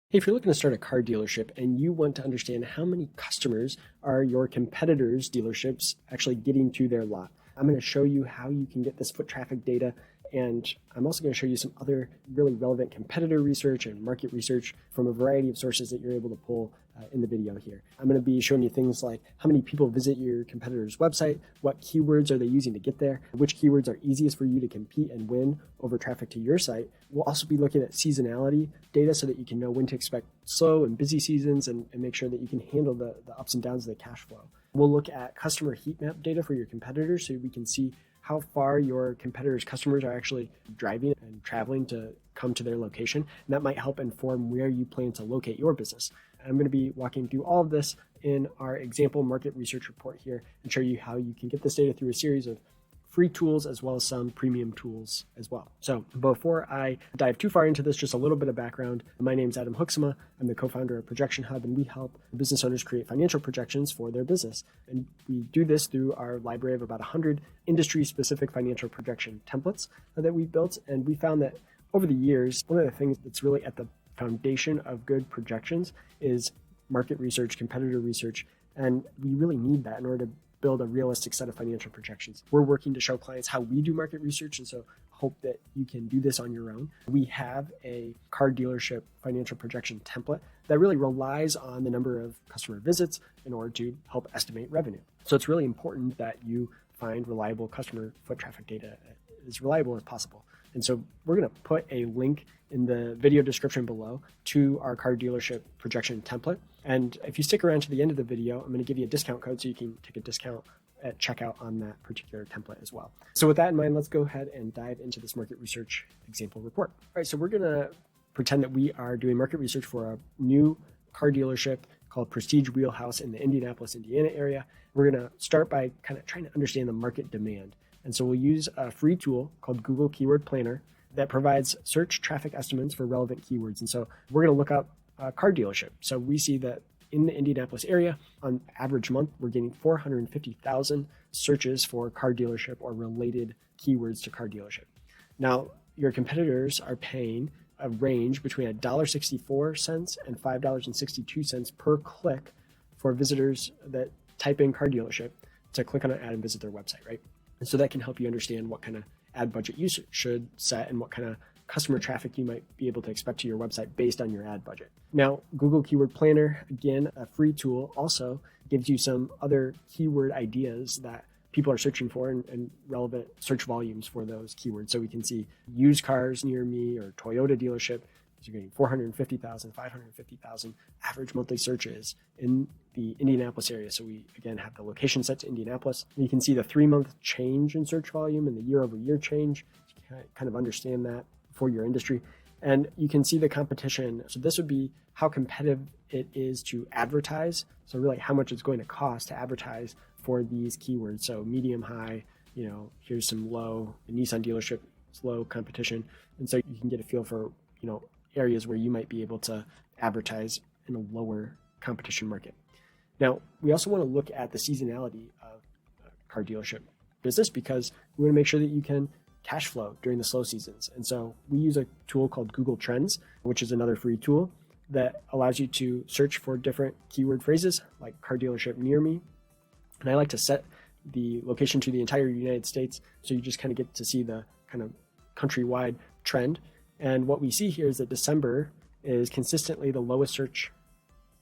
Hey, if you're looking to start a car dealership and you want to understand how many customers are your competitors' dealerships actually getting to their lot, I'm going to show you how you can get this foot traffic data. And I'm also going to show you some other really relevant competitor research and market research from a variety of sources that you're able to pull in the video here. I'm going to be showing you things like how many people visit your competitor's website, what keywords are they using to get there, which keywords are easiest for you to compete and win over traffic to your site. We'll also be looking at seasonality data so that you can know when to expect slow and busy seasons and make sure that you can handle the ups and downs of the cash flow. We'll look at customer heat map data for your competitors so we can see how far your competitors' customers are actually driving and traveling to come to their location. And that might help inform where you plan to locate your business. I'm going to be walking through all of this in our example market research report here and show you how you can get this data through a series of free tools as well as some premium tools as well. So before I dive too far into this, just a little bit of background. My name's Adam Huxema. I'm the co-founder of Projection Hub, and we help business owners create financial projections for their business. And we do this through our library of about 100 industry-specific financial projection templates that we've built. And we found that over the years, one of the things that's really at the foundation of good projections is market research, competitor research, and we really need that in order to build a realistic set of financial projections. We're working to show clients how we do market research, and so hope that you can do this on your own. We have a car dealership financial projection template that really relies on the number of customer visits in order to help estimate revenue. So it's really important that you find reliable customer foot traffic data as reliable as possible. And so we're going to put a link in the video description below to our car dealership projection template. And if you stick around to the end of the video, I'm going to give you a discount code so you can take a discount at checkout on that particular template as well. So with that in mind, let's go ahead and dive into this market research example report. All right, so we're going to pretend that we are doing market research for a new car dealership called Prestige Wheelhouse in the Indianapolis, Indiana area. We're going to start by kind of trying to understand the market demand. And so we'll use a free tool called Google Keyword Planner that provides search traffic estimates for relevant keywords. And so we're going to look up a car dealership. So we see that in the Indianapolis area, on average month, we're getting 450,000 searches for car dealership or related keywords to car dealership. Now, your competitors are paying a range between $1.64 and $5.62 per click for visitors that type in car dealership to click on an ad and visit their website, right? And so that can help you understand what kind of ad budget you should set and what kind of customer traffic you might be able to expect to your website based on your ad budget. Now, Google Keyword Planner, again, a free tool, also gives you some other keyword ideas that people are searching for and relevant search volumes for those keywords. So we can see used cars near me or Toyota dealership. So you're getting 450,000, 550,000 average monthly searches in the Indianapolis area. So we, again, have the location set to Indianapolis. And you can see the 3-month change in search volume and the year-over-year change. You can kind of understand that for your industry. And you can see the competition. So this would be how competitive it is to advertise. So really how much it's going to cost to advertise for these keywords. So medium, high, here's some low. The Nissan dealership is low competition. And so you can get a feel for, areas where you might be able to advertise in a lower competition market. Now, we also want to look at the seasonality of a car dealership business because we want to make sure that you can cash flow during the slow seasons. And so we use a tool called Google Trends, which is another free tool that allows you to search for different keyword phrases like car dealership near me. And I like to set the location to the entire United States, so you just kind of get to see the kind of countrywide trend. And what we see here is that December is consistently the lowest search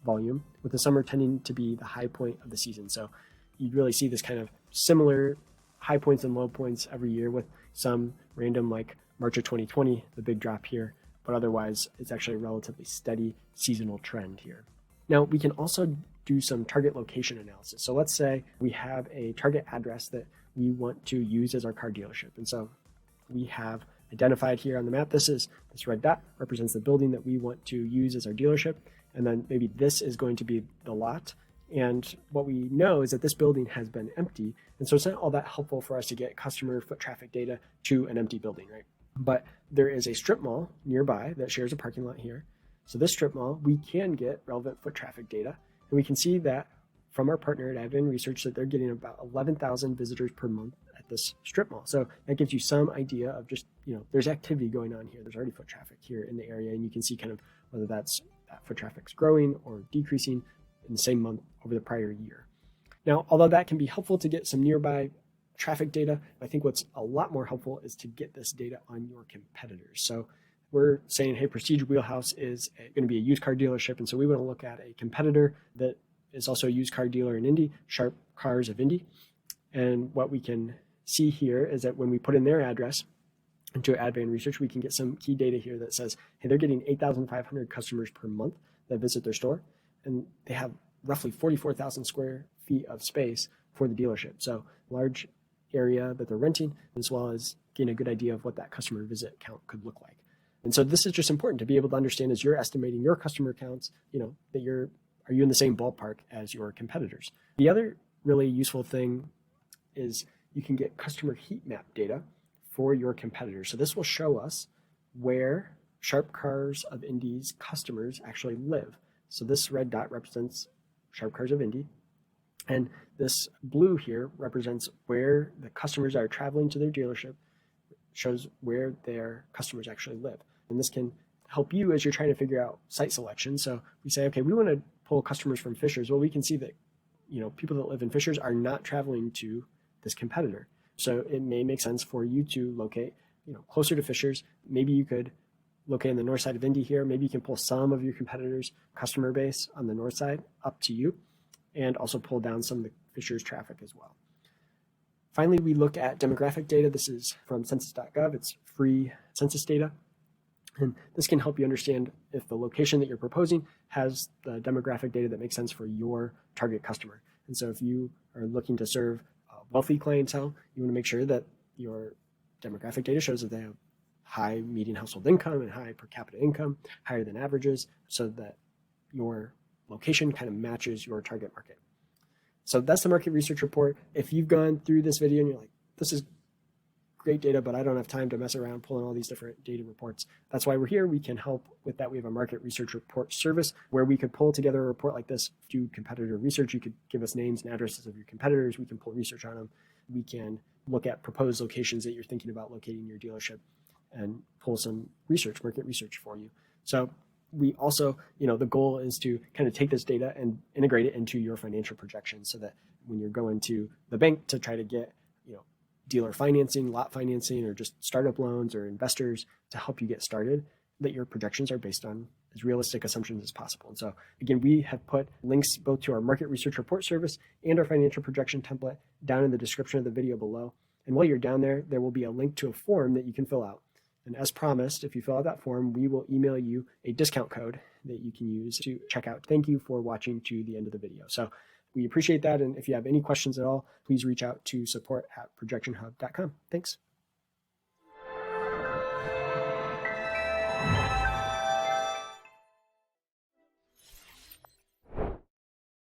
volume, with the summer tending to be the high point of the season. So you really see this kind of similar high points and low points every year, with some random like March of 2020, the big drop here, but otherwise it's actually a relatively steady seasonal trend here. Now we can also do some target location analysis. So let's say we have a target address that we want to use as our car dealership. And so we have identified here on the map, this red dot represents the building that we want to use as our dealership. And then maybe this is going to be the lot. And what we know is that this building has been empty. And so it's not all that helpful for us to get customer foot traffic data to an empty building, right? But there is a strip mall nearby that shares a parking lot here. So this strip mall, we can get relevant foot traffic data. And we can see that from our partner at Advent Research that they're getting about 11,000 visitors per month at this strip mall. So that gives you some idea of just, there's activity going on here. There's already foot traffic here in the area, and you can see kind of whether that's that foot traffic's growing or decreasing in the same month over the prior year. Now, although that can be helpful to get some nearby traffic data, I think what's a lot more helpful is to get this data on your competitors. So we're saying, hey, Prestige Wheelhouse is going to be a used car dealership. And so we want to look at a competitor that is also a used car dealer in Indy, Sharp Cars of Indy. And what we can see here is that when we put in their address into Advan Research, we can get some key data here that says, hey, they're getting 8,500 customers per month that visit their store. And they have roughly 44,000 square feet of space for the dealership. So large area that they're renting, as well as getting a good idea of what that customer visit count could look like. And so this is just important to be able to understand as you're estimating your customer counts, that are you in the same ballpark as your competitors? The other really useful thing is you can get customer heat map data for your competitors. So this will show us where Sharp Cars of Indy's customers actually live. So this red dot represents Sharp Cars of Indy. And this blue here represents where the customers are traveling to their dealership, shows where their customers actually live. And this can help you as you're trying to figure out site selection. So we say, okay, we want to pull customers from Fishers. Well, we can see that, people that live in Fishers are not traveling to this competitor. So it may make sense for you to locate, closer to Fishers. Maybe you could locate on the north side of Indy here. Maybe you can pull some of your competitors' customer base on the north side up to you, and also pull down some of the Fishers traffic as well. Finally, we look at demographic data. This is from census.gov. It's free census data. And this can help you understand if the location that you're proposing has the demographic data that makes sense for your target customer. And so if you are looking to serve a wealthy clientele, you want to make sure that your demographic data shows that they have high median household income and high per capita income, higher than averages, so that your location kind of matches your target market. So that's the market research report. If you've gone through this video and you're like, this is great data, but I don't have time to mess around pulling all these different data reports. That's why we're here. We can help with that. We have a market research report service where we could pull together a report like this, do competitor research. You could give us names and addresses of your competitors. We can pull research on them. We can look at proposed locations that you're thinking about locating your dealership and pull some research, market research for you. So we also, the goal is to kind of take this data and integrate it into your financial projections so that when you're going to the bank to try to get, dealer financing, lot financing, or just startup loans or investors to help you get started, that your projections are based on as realistic assumptions as possible. And so again, we have put links both to our market research report service and our financial projection template down in the description of the video below. And while you're down there, there will be a link to a form that you can fill out. And as promised, if you fill out that form, we will email you a discount code that you can use to check out. Thank you for watching to the end of the video. So we appreciate that. And if you have any questions at all, please reach out to support@projectionhub.com. Thanks.